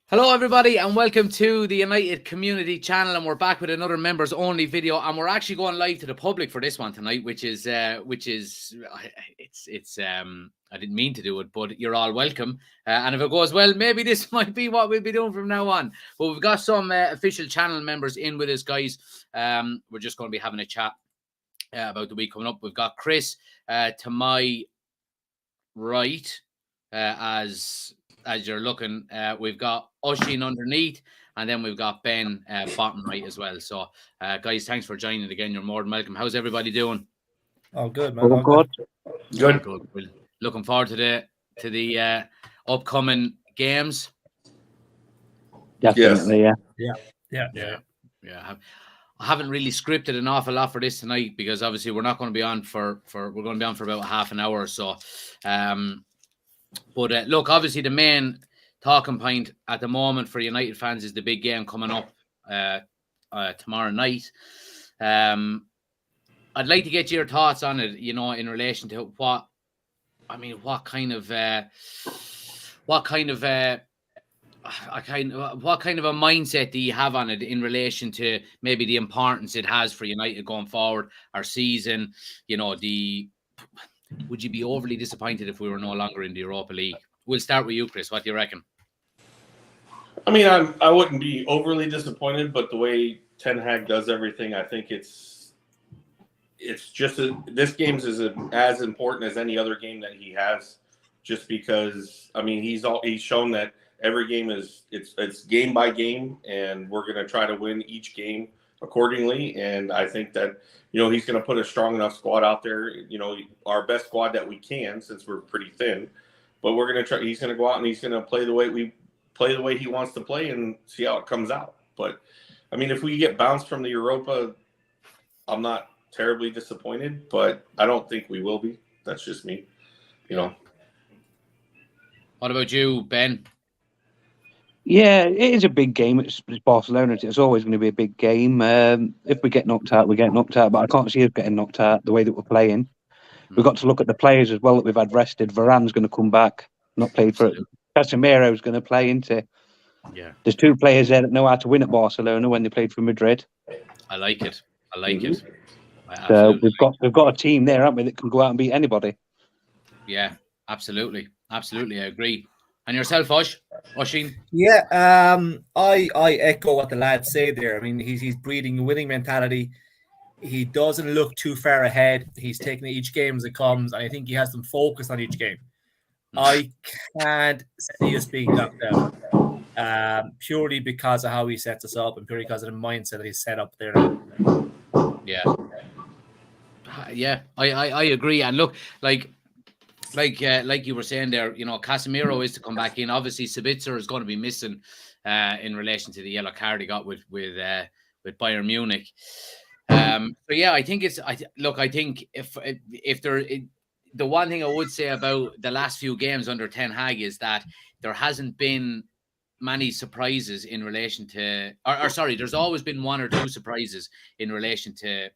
Hello everybody and welcome to the United Community Channel, and we're back with another members only video, and we're actually going live to the public for this one tonight, which is I didn't mean to do it, but you're all welcome, and if it goes well, maybe this might be what we'll be doing from now on. But we've got some official channel members in with us, guys. We're just going to be having a chat about the week coming up. We've got Chris to my right, as you're looking. We've got Oisin underneath, and then we've got Ben bottom right as well. So, guys, thanks for joining again. You're more than welcome. How's everybody doing? Oh, good, man. All good. Good. Good. Looking forward to the upcoming games. Definitely, Yeah. I haven't really scripted an awful lot for this tonight because obviously we're not going to be on for we're going to be on for about half an hour or so. But look, obviously the main talking point at the moment for United fans is the big game coming up tomorrow night. I'd like to get your thoughts on it, in relation to what kind of a mindset do you have on it in relation to maybe the importance it has for United going forward, our season? Would you be overly disappointed if we were no longer in the Europa League? We'll start with you, Chris. What do you reckon? I mean, I wouldn't be overly disappointed, but the way Ten Hag does everything, I think it's just this game is as important as any other game that he has. Just because, I mean, he's shown that every game it's game by game, and we're going to try to win each game accordingly. And I think that he's going to put a strong enough squad out there. Our best squad that we can, since we're pretty thin. But we're going to try. He's going to go out and he's going to play the way he wants to play and see how it comes out. But I mean, if we get bounced from the Europa, I'm not terribly disappointed, but I don't think we will be. That's just me. What about you, Ben? Yeah, it is a big game. It's Barcelona. It's always going to be a big game. If we get knocked out, we get knocked out. But I can't see us getting knocked out the way that we're playing. We've got to look at the players as well that we've had rested. Varane's going to come back, not played for it. Casemiro's going to play into. Yeah. There's two players there that know how to win at Barcelona when they played for Madrid. I like it. It. So we've got a team there, haven't we, that can go out and beat anybody. Yeah, absolutely. I agree. And yourself, Oisin? Yeah, I echo what the lads say there. I mean, he's breeding a winning mentality. He doesn't look too far ahead. He's taking each game as it comes, and I think he has them focused on each game. I can't see us being knocked out purely because of how he sets us up and purely because of the mindset that he's set up there. Yeah, I agree. And look, like you were saying there, Casemiro is to come back in. Obviously, Sabitzer is going to be missing in relation to the yellow card he got with Bayern Munich. So yeah, I think I think if the one thing I would say about the last few games under Ten Hag is that there hasn't been many surprises in relation to, there's always been one or two surprises in relation to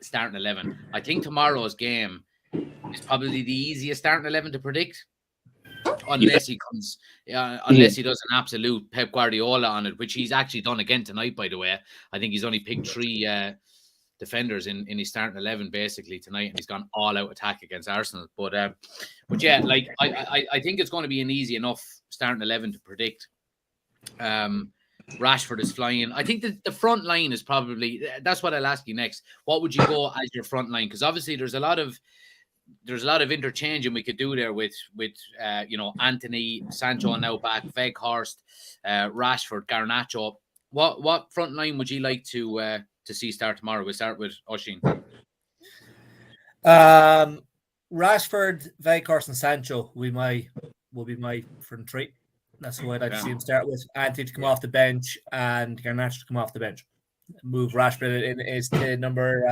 starting 11. I think tomorrow's game is probably the easiest starting 11 to predict, unless he does an absolute Pep Guardiola on it, which he's actually done again tonight, by the way. I think he's only picked three defenders in his starting 11 basically tonight, and he's gone all out attack against Arsenal. But yeah, like I think it's going to be an easy enough starting 11 to predict. Rashford is flying. I think that the front line is probably, that's what I'll ask you next. What would you go as your front line? Because obviously there's a lot of interchanging we could do there with Anthony, Sancho now back, Weghorst, Rashford, Garnacho. What front line would you like to see start tomorrow? We'll start with Oisin. Rashford, Weghorst, and Sancho will be my front three. That's who I'd like to see him start with. Anthony to come off the bench and Garnacho to come off the bench. Move Rashford in as the number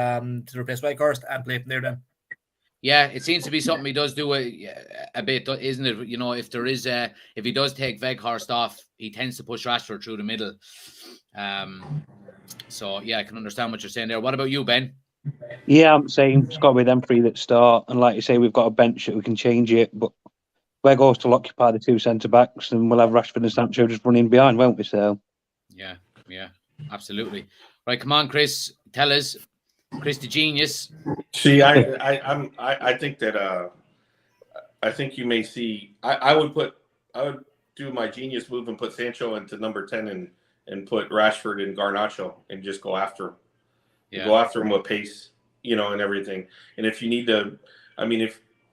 to replace Weghorst and play from there then. Yeah, it seems to be something he does do a bit, isn't it? If he does take Weghorst off, he tends to push Rashford through the middle. So yeah, I can understand what you're saying there. What about you, Ben? Yeah, I'm saying it's got to be them three that start, and like you say, we've got a bench that we can change it, but Weghorst will occupy the two centre backs, and we'll have Rashford and Sancho just running behind, won't we? So, yeah, absolutely. Right, come on, Chris, tell us, Chris the genius. See, I think that I think you may see. I would do my genius move and put Sancho into number 10 and put Rashford and Garnacho and just go after him. Yeah. Go after him with pace, and everything. And if you need to,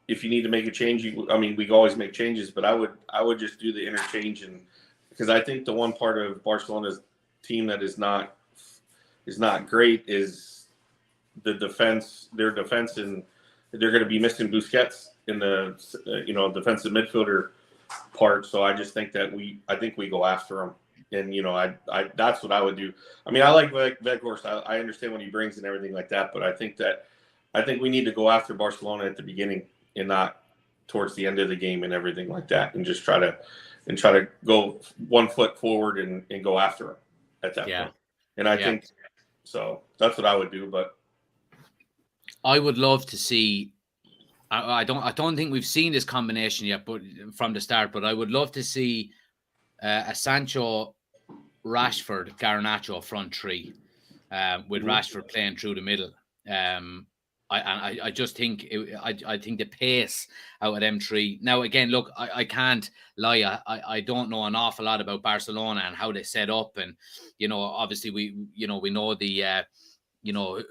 if you need to make a change, we always make changes. But I would just do the interchange, and because I think the one part of Barcelona's team that is not great is the defense. Their defense, and they're going to be missing Busquets in the defensive midfielder part. So I just think that we go after him. And I that's what I would do. I like Weghorst. I understand what he brings and everything like that, but I think we need to go after Barcelona at the beginning and not towards the end of the game and everything like that, and just try to go 1 foot forward and go after him at that point. And I think so. That's what I would do. But I would love to see. I don't think we've seen this combination yet, but from the start. But I would love to see a Sancho, Rashford, Garnacho front three, with Rashford playing through the middle. I just think I think the pace out of them three. Now again, look, I can't lie. I don't know an awful lot about Barcelona and how they set up, and obviously we know the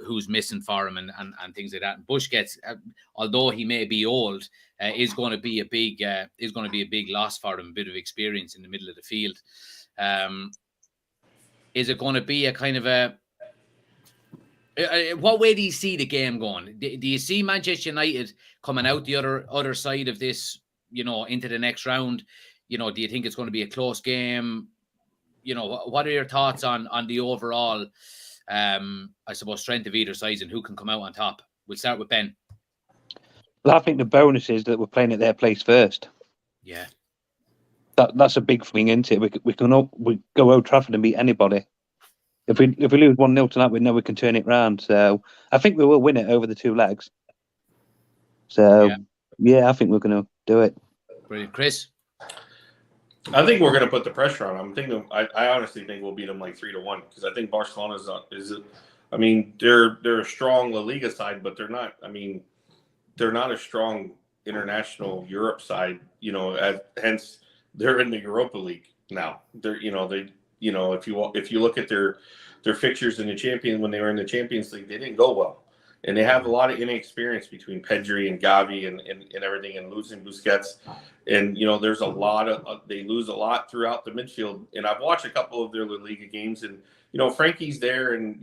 who's missing for him and things like that. And Busquets, although he may be old, is going to be a big loss for him. A bit of experience in the middle of the field. Is it going to be a kind of a? What way do you see the game going? Do you see Manchester United coming out the other side of this? Into the next round. Do you think it's going to be a close game? What are your thoughts on the overall? I suppose strength of either side and who can come out on top. We'll start with Ben. Well, I think the bonus is that we're playing at their place first. Yeah. That's a big thing, isn't it? We go Old Trafford and beat anybody. If we lose 1-0 tonight, we know we can turn it round. So I think we will win it over the two legs. So yeah I think we're going to do it. Brilliant, Chris. I think we're going to put the pressure on them. I honestly think we'll beat them like 3-1 because I think Barcelona they're a strong La Liga side, but they're not. They're not a strong international Europe side. Hence they're in the Europa League now. If you look at their fixtures in the Champions when they were in the Champions League, they didn't go well, and they have a lot of inexperience between Pedri and Gavi and everything, and losing Busquets, and there's a lot of they lose a lot throughout the midfield. And I've watched a couple of their La Liga games, and Frankie's there, and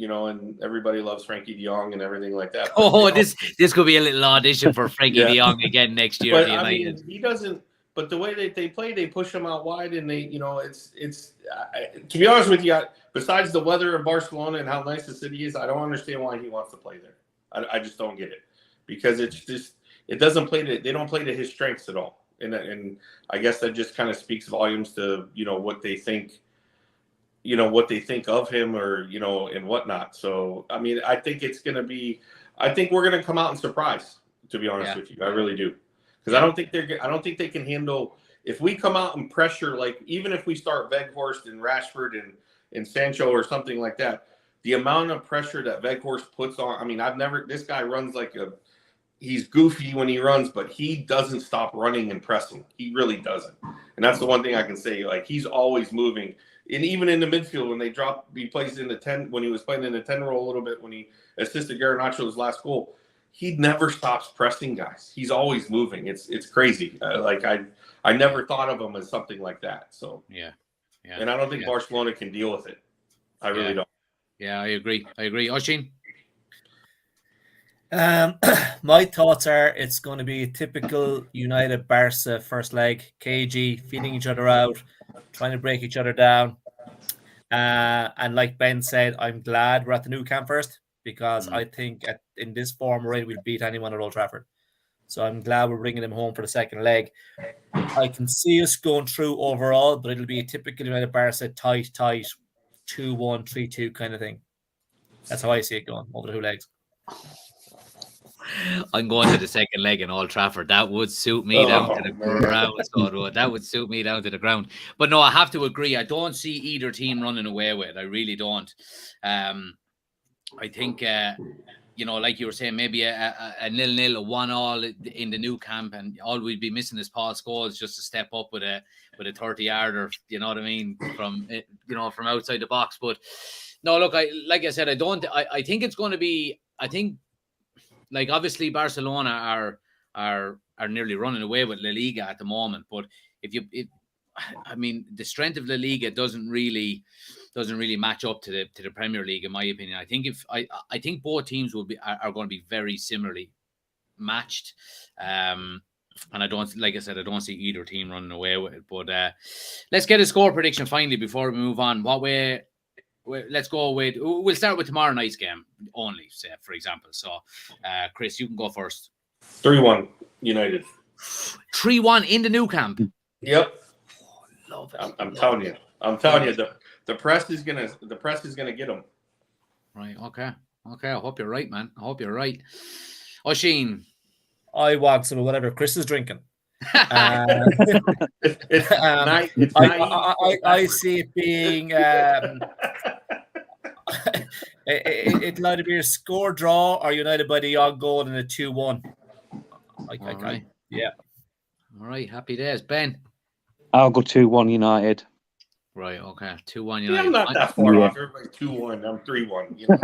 everybody loves Frankie De Jong and everything like that. But, this could be a little audition for Frankie De Jong again next year. But he doesn't. But the way that they play, they push him out wide, and they, it's. To be honest with you, besides the weather in Barcelona and how nice the city is, I don't understand why he wants to play there. I just don't get it, because it's just they don't play to his strengths at all, and I guess that just kind of speaks volumes to what they think. What they think of him, or and whatnot. So I think it's going to be. I think we're going to come out and surprise. To be honest with you, I really do. Because I don't think they can handle if we come out and pressure, like even if we start Weghorst and Rashford and Sancho or something like that, the amount of pressure that Weghorst puts on. This guy runs he's goofy when he runs, but he doesn't stop running and pressing. He really doesn't. And that's the one thing I can say. He's always moving. And even in the midfield, when he plays in the 10, when he was playing in the 10 role a little bit, when he assisted Garnacho's last goal, he never stops pressing guys. He's always moving. It's crazy. I never thought of him as something like that. So yeah. And I don't think Barcelona can deal with it. I really don't. Yeah, I agree. Oshin? My thoughts are it's going to be a typical United Barca first leg. KG feeding each other out, trying to break each other down. And like Ben said, I'm glad we're at the Nou Camp first, because I think in this form we're in, we'll beat anyone at Old Trafford. So I'm glad we're bringing them home for the second leg. I can see us going through overall, but it'll be a typical United Barca tight, 2-1, 3-2 kind of thing. That's how I see it going over the two legs. I'm going to the second leg in Old Trafford. That would suit me down to the ground. So that would suit me down to the ground. But no, I have to agree. I don't see either team running away with it. I really don't. I think, like you were saying, maybe a 0-0, a 1-1 in the new camp, and all we'd be missing is Paul Scholes just to step up with a 30-yarder. You know what I mean? From outside the box. But no, look, I think it's going to be. I think, like, obviously Barcelona are nearly running away with La Liga at the moment, but the strength of La Liga doesn't really match up to the Premier League, in my opinion. I think I think both teams are going to be very similarly matched, and I don't see either team running away with it. But let's get a score prediction finally before we move on. Let's go with. We'll start with tomorrow night's game only, say, for example. So, Chris, you can go first. 3-1 United. 3-1 in the new camp. Yep. Oh, love it. I'm telling you. The press is gonna get them. Right. Okay. I hope you're right, man. I hope you're right. Oisin. I want some of whatever Chris is drinking. It's I see it being it'll either be a score draw or United by the odd goal in a 2-1. Right. Yeah. All right. Happy days, Ben. I'll go 2-1 United. Right. Okay. 2-1 Yeah, United. I'm not that far off. Everybody's 2-1. I'm 3-1. You know?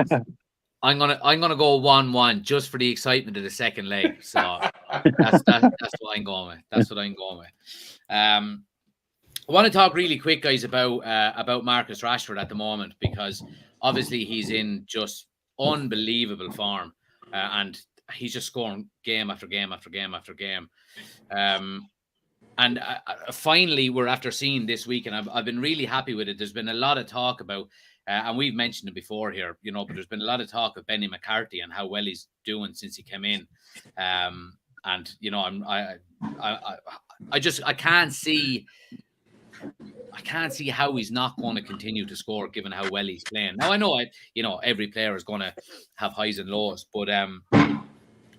I'm gonna go 1-1 just for the excitement of the second leg. So that's what I'm going with. That's what I'm going with. I want to talk really quick, guys, about Marcus Rashford at the moment, because obviously he's in just unbelievable form, and he's just scoring game after game after game after game. And finally, we're after seeing this week, and I've been really happy with it. There's been a lot of talk about, and we've mentioned it before here, but there's been a lot of talk of Benny McCarthy and how well he's doing since he came in. And I can't see how he's not going to continue to score given how well he's playing. Now I know every player is going to have highs and lows, but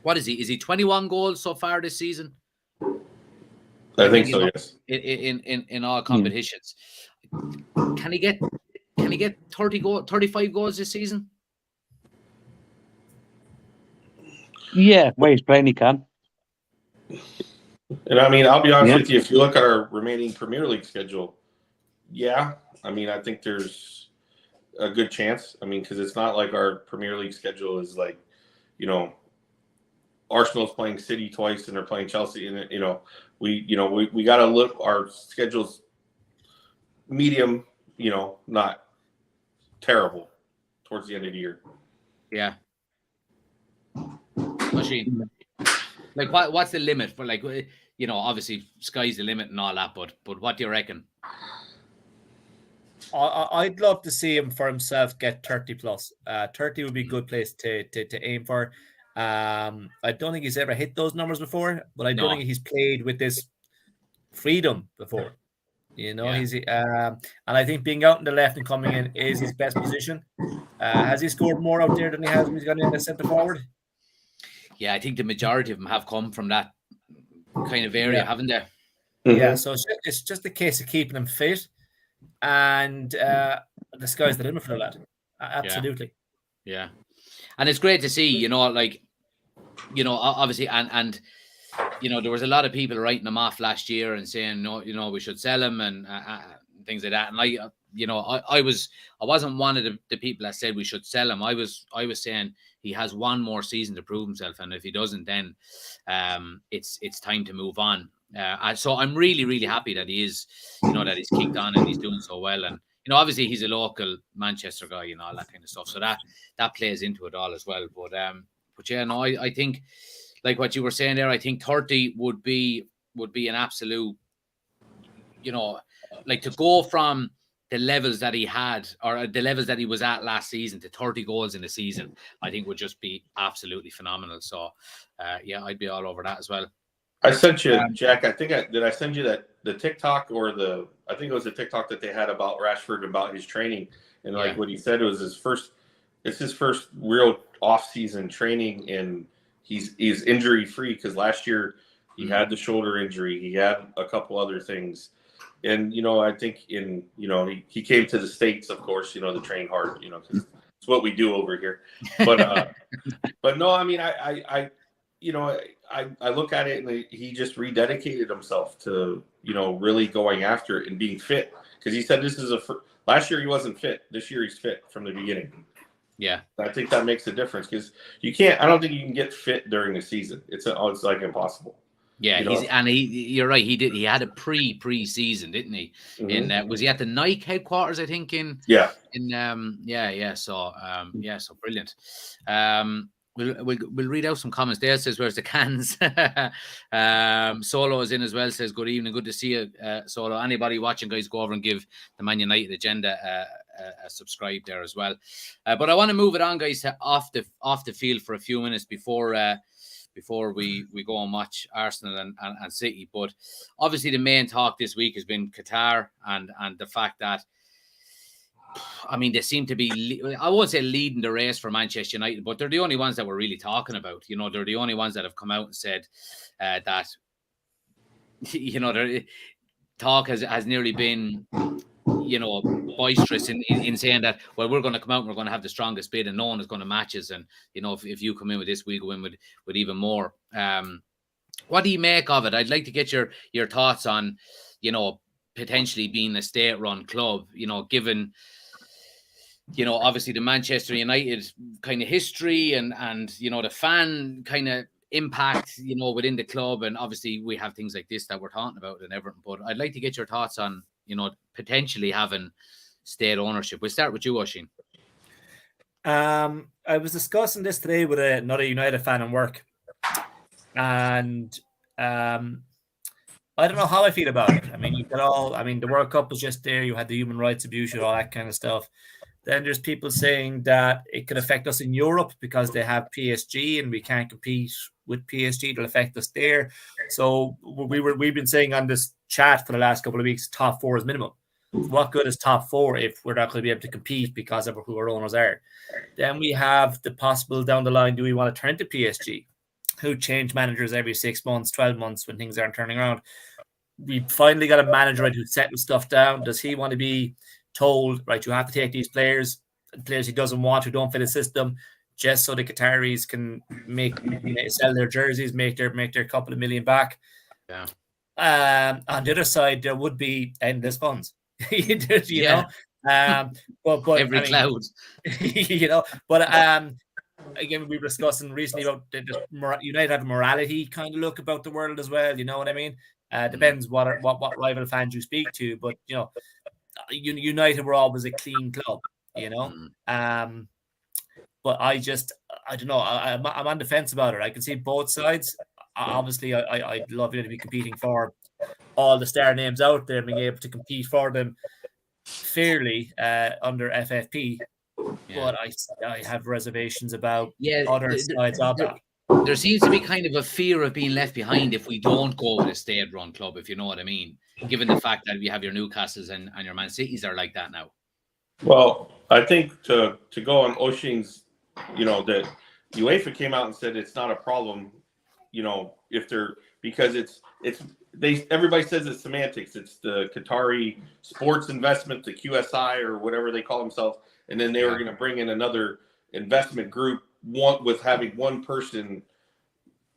what is he? Is he 21 goals so far this season? I think so. Yes. In all competitions, can he get 35 goals this season? Yeah, where he's playing, he can. And I mean, I'll be honest with you. If you look at our remaining Premier League schedule, I think there's a good chance. I mean, because it's not like our Premier League schedule is like, Arsenal's playing City twice and they're playing Chelsea, and we got to look. Our schedule's medium, not terrible towards the end of the year. Yeah. Machine. Like, what's the limit for, like, obviously sky's the limit and all that, but what do you reckon? I'd love to see him for himself get 30 plus. 30 would be a good place to aim for. I don't think he's ever hit those numbers before, but I don't think he's played with this freedom before. He's and I think being out in the left and coming in is his best position. Has he scored more out there than he has when he's gone in the centre forward? Yeah, I think the majority of them have come from that kind of area, haven't they? Mm-hmm. Yeah, so it's just a case of keeping him fit, and the sky's the limit for the lad. Absolutely. Yeah. And it's great to see, obviously, and there was a lot of people writing him off last year and saying, no, we should sell him and things like that. And I wasn't one of the people that said we should sell him. I was saying he has one more season to prove himself, and if he doesn't, then it's time to move on. So I'm really, really happy that he is, that he's kicked on and he's doing so well. And obviously he's a local Manchester guy, all that kind of stuff. So that plays into it all as well. But yeah, no, I think, like what you were saying there, I think 30 would be an absolute, like, to go from the levels that he had or the levels that he was at last season to 30 goals in a season, I think would just be absolutely phenomenal. So yeah, I'd be all over that as well. I sent you, Jack. Did I send you the TikTok or I think it was the TikTok that they had about Rashford, about his training, and what he said, it was his first real off-season training, and he's injury free, because last year he had the shoulder injury, he had a couple other things, and I think he came to the States, of course, to train hard, because it's what we do over here, but but no, I mean, I look at it, and he just rededicated himself to really going after it and being fit, because he said this is last year he wasn't fit, this year he's fit from the beginning. Yeah, I think that makes a difference, because I don't think you can get fit during the season. It's like impossible. Yeah, you're right. He had a pre-season, didn't he? Mm-hmm. In was he at the Nike headquarters? I think So so brilliant. We'll read out some comments there. It says, where's the cans? Solo is in as well. Says, good evening, good to see you, Solo. Anybody watching, guys, go over and give the Man United Agenda a subscribe there as well. But I want to move it on, guys, to off the field for a few minutes before we go and watch Arsenal and City. But obviously the main talk this week has been Qatar and the fact that, I mean, they seem to be, I won't say leading the race for Manchester United, but they're the only ones that we're really talking about. They're the only ones that have come out and said that, their talk has nearly been, boisterous in saying that, well, we're going to come out and we're going to have the strongest bid and no one is going to match us. And, if you come in with this, we go in with even more. What do you make of it? I'd like to get your thoughts on, potentially being a state-run club, given, obviously the Manchester United kind of history and the fan kind of impact, within the club. And obviously we have things like this that we're talking about and everything. But I'd like to get your thoughts on, potentially having state ownership. We'll start with you, Oisín. I was discussing this today with another United fan at work. And I don't know how I feel about it. I mean, the World Cup was just there. You had the human rights abuse and all that kind of stuff. Then there's people saying that it could affect us in Europe because they have PSG and we can't compete with PSG. It'll affect us there. So we've been saying on this chat for the last couple of weeks, top 4 is minimum. What good is top 4 if we're not going to be able to compete because of who our owners are? Then we have the possible down the line, do we want to turn to PSG, who change managers every 6 months, 12 months when things aren't turning around? We finally got a manager who's setting stuff down. Does he want to be told, right, you have to take these players he doesn't want, who don't fit the system, just so the Qataris can sell their jerseys, make their couple of million back? Yeah. On the other side, there would be endless funds. you know. But every cloud. But again, we were discussing recently about United have a morality kind of look about the world as well. You know what I mean? Depends what rival fans you speak to, but United were always a clean club. But I don't know. I'm on the fence about it. I can see both sides. Obviously, I'd love to be competing for all the star names out there and being able to compete for them fairly under FFP. Yeah. But I have reservations about other sides of that. There seems to be kind of a fear of being left behind if we don't go with a state-run club, if you know what I mean, given the fact that we have your Newcastles and your Man Cities are like that now. Well, I think to go on Oisín's, that UEFA came out and said it's not a problem, if they're, because everybody says it's semantics. It's the Qatari sports investment, the QSI or whatever they call themselves, and then they were going to bring in another investment group, with having one person,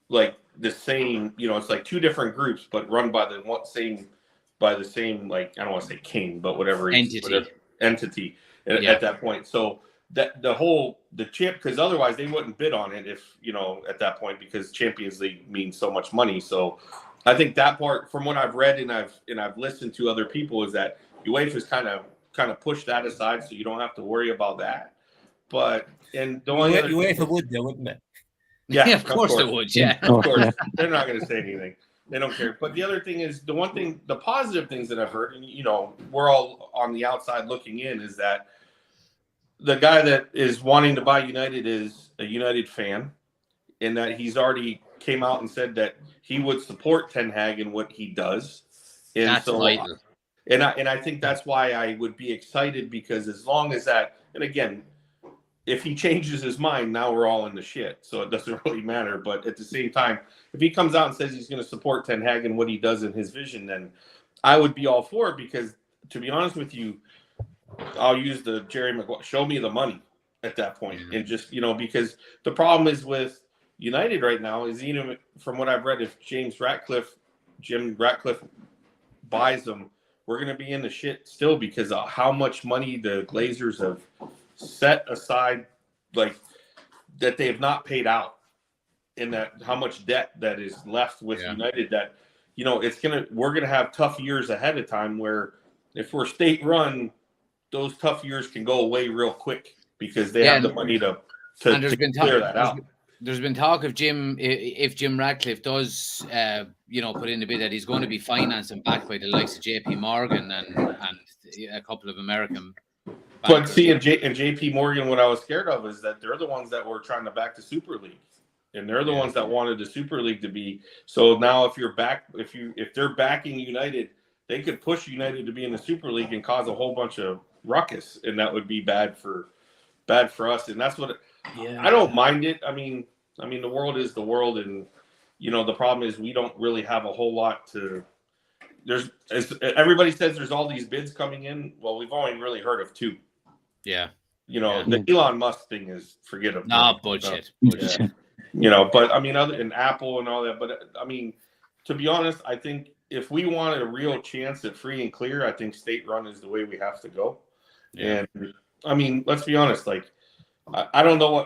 like the same, it's like 2 different groups, but run by the same, like, I don't want to say king, but whatever entity at that point. So that the champ, because otherwise they wouldn't bid on it if, at that point, because Champions League means so much money. So I think that part, from what I've read and I've listened to other people, is that UEFA's kind of pushed that aside, so you don't have to worry about that. But and the one UEFA would, though, wouldn't it? Yeah, of course they would. Yeah, of course. They're not going to say anything. They don't care. But the other thing is, the positive things that I've heard, and we're all on the outside looking in, is that the guy that is wanting to buy United is a United fan, and that he's already came out and said that he would support Ten Hag in what he does. And that's vital. And I think that's why I would be excited, because as long as that, and again, if he changes his mind, now we're all in the shit. So it doesn't really matter. But at the same time, if he comes out and says he's going to support Ten Hag and what he does in his vision, then I would be all for it, because to be honest with you, I'll use the Jerry Maguire, show me the money at that point. And just, because the problem is with United right now is, from what I've read, if Jim Ratcliffe buys them, we're going to be in the shit still because of how much money the Glazers have set aside, like that they have not paid out, and that how much debt that is left with United, that we're gonna have tough years ahead of time, where if we're state run, those tough years can go away real quick because they have the money to clear that out. There's been talk of if Jim Ratcliffe does put in a bid, that he's going to be financed and backed by the likes of JP Morgan and a couple of American But see, in JP Morgan, what I was scared of is that they're the ones that were trying to back the Super League, and they're the ones that wanted the Super League to be. So now, if they're backing United, they could push United to be in the Super League and cause a whole bunch of ruckus, and that would be bad for us. And that's what I don't mind it. I mean, the world is the world, and the problem is we don't really have a whole lot to. As everybody says, there's all these bids coming in. Well, we've only really heard of 2. Yeah. The Elon Musk thing is forgettable. Nah, bullshit. Yeah. But other than Apple and all that, but to be honest, I think if we want a real chance at free and clear, I think state run is the way we have to go. Yeah. And let's be honest, like I don't know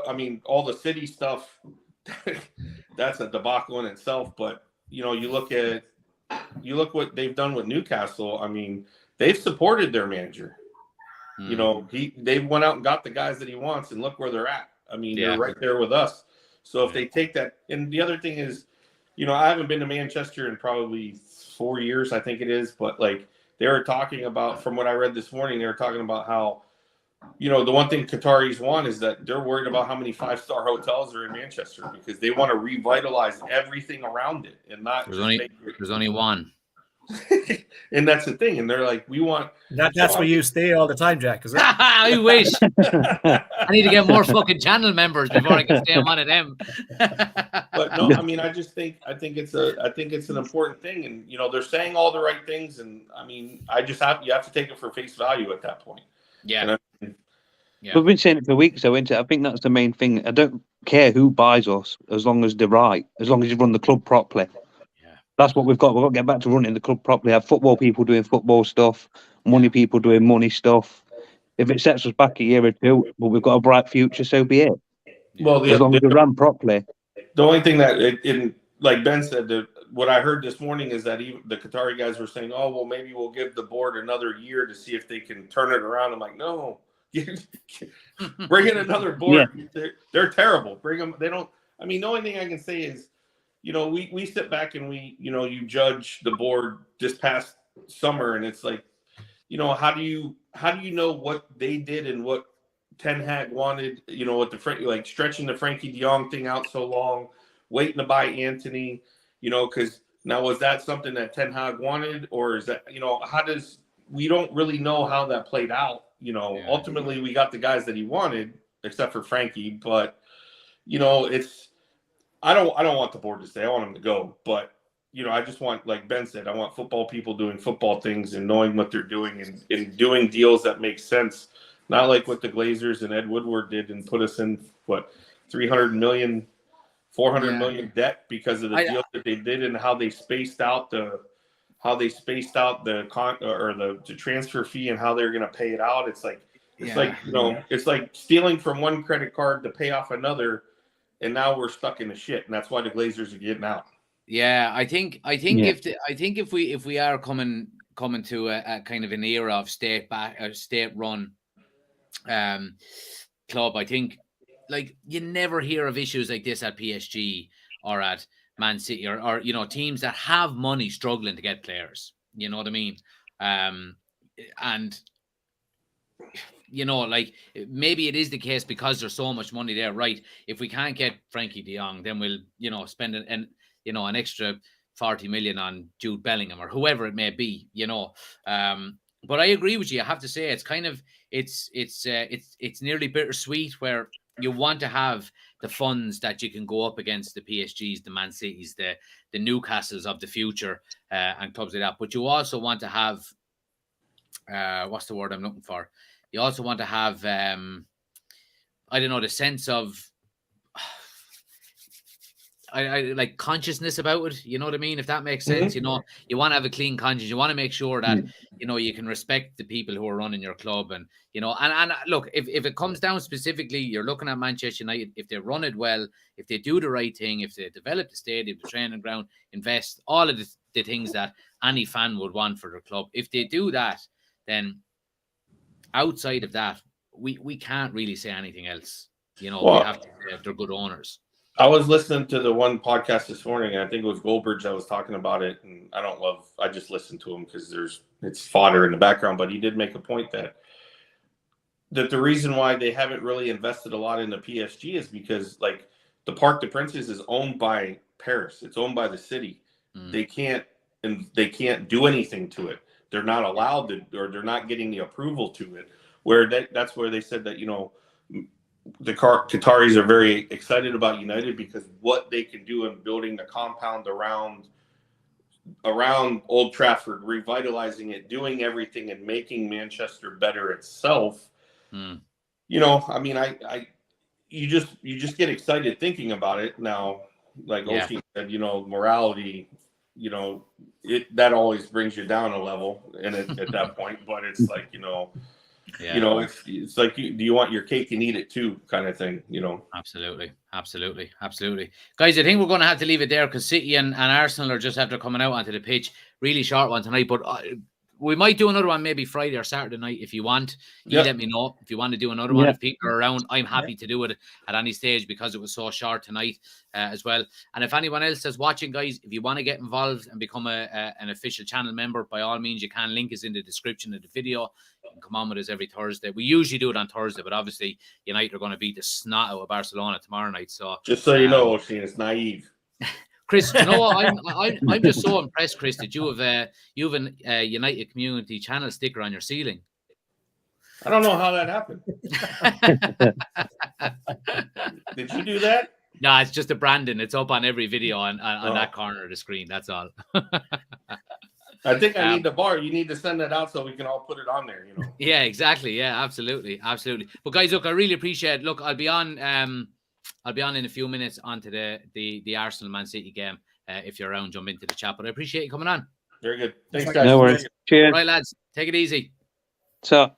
all the city stuff, that's a debacle in itself. But you look what they've done with Newcastle. They've supported their manager. They went out and got the guys that he wants, and look where they're at. They're right there with us. So if they take that, and the other thing is, I haven't been to Manchester in probably 4 years, I think it is, but like they were talking about, from what I read this morning, they were talking about how, the one thing Qataris want is that they're worried about how many 5-star hotels are in Manchester, because they want to revitalize everything around it, and not there's only one. And that's the thing, and they're like, we want that's where you stay all the time, Jack, is it? I wish. I need to get more fucking channel members before I can stay on one of them. But no, I think it's an important thing, and they're saying all the right things, and you have to take it for face value at that point. Yeah. We've been saying it for weeks, though, isn't it? I think that's the main thing. I don't care who buys us, as long as they're right, as long as you run the club properly. That's what we've got. We've got to get back to running the club properly. Have football people doing football stuff, money people doing money stuff. If it sets us back a year or two, but we've got a bright future, so be it. Well, as long as we run properly. The only thing that, like Ben said, what I heard this morning is that even the Qatari guys were saying, "Oh, well, maybe we'll give the board another year to see if they can turn it around." I'm like, no, bring in another board. Yeah. They're terrible. Bring them. They don't. The only thing I can say is, we sit back and you judge the board this past summer, and it's like, how do you know what they did and what Ten Hag wanted? With the stretching the Frankie de Jong thing out so long, waiting to buy Anthony, because now was that something that Ten Hag wanted, or is that we don't really know how that played out. Ultimately we got the guys that he wanted, except for Frankie, but it's. I don't want the board to stay. I want them to go. But, I just want, like Ben said, I want football people doing football things and knowing what they're doing and doing deals that make sense. Not like what the Glazers and Ed Woodward did and put us in, 300 million, 400 million debt because of the deal that they did and how they spaced out the transfer fee and how they're going to pay it out. It's like stealing from one credit card to pay off another. And now we're stuck in the shit, and that's why the Glazers are getting out. Yeah, I think if we are coming to a kind of an era of state run club, I think like you never hear of issues like this at PSG or at Man City or teams that have money struggling to get players. You know what I mean? And like maybe it is the case because there's so much money there, right? If we can't get Frankie de Jong, then we'll, spend an extra 40 million on Jude Bellingham or whoever it may be, But I agree with you. I have to say it's kind of it's nearly bittersweet where you want to have the funds that you can go up against the PSGs, the Man Cities, the Newcastles of the future, and clubs like that. But you also want to have what's the word I'm looking for? You also want to have I don't know, the sense of I like consciousness about it. You know what I mean? If that makes sense, you know, you want to have a clean conscience. You want to make sure that, you know, you can respect the people who are running your club. And, you know, and look, if it comes down specifically, you're looking at Manchester United, if they run it well, if they do the right thing, if they develop the stadium, the training ground, invest, all of the things that any fan would want for their club. If they do that, then outside of that, we can't really say anything else. You know, we have to say if they're good owners. I was listening to the one podcast this morning, and I think it was Goldberg that was talking about it. And I just listened to him because it's fodder in the background. But he did make a point that the reason why they haven't really invested a lot in the PSG is because, like, the Parc des Princes is owned by Paris. It's owned by the city. They can't do anything to it. They're not allowed to, or they're not getting the approval to it. That's where they said that, you know, the Qataris are very excited about United because what they can do in building the compound around Old Trafford, revitalizing it, doing everything and making Manchester better itself. You know, I mean, you just get excited thinking about it. Now, like Oshie said, you know, morality, you know, that always brings you down a level and at that point, but it's like, you know, you know, it's like, do you want your cake and eat it too, kind of thing, you know? Absolutely. Guys, I think we're going to have to leave it there because City and Arsenal are just after coming out onto the pitch. Really short one tonight, but we might do another one maybe Friday or Saturday night if you want. You let me know if you want to do another one. If people are around, I'm happy to do it at any stage because it was so short tonight as well. And if anyone else is watching, guys, if you want to get involved and become an official channel member, by all means, you can. Link is in the description of the video. You can come on with us every Thursday. We usually do it on Thursday, but obviously United are going to beat the snot out of Barcelona tomorrow night. So just so you know, Oshie, it's naive. Chris, you know what? I'm just so impressed, Chris, that you have a United Community Channel sticker on your ceiling. I don't know how that happened. Did you do that? No, it's just a branding. It's up on every video on that corner of the screen. That's all. I think I need the bar. You need to send that out so we can all put it on there, you know. Yeah, exactly. Yeah, absolutely. But guys, look, I really appreciate it. Look, I'll be on in a few minutes onto the Arsenal Man City game. If you're around, jump into the chat. But I appreciate you coming on. Very good. Thanks, guys. No worries. Cheers. Right, lads. Take it easy. So.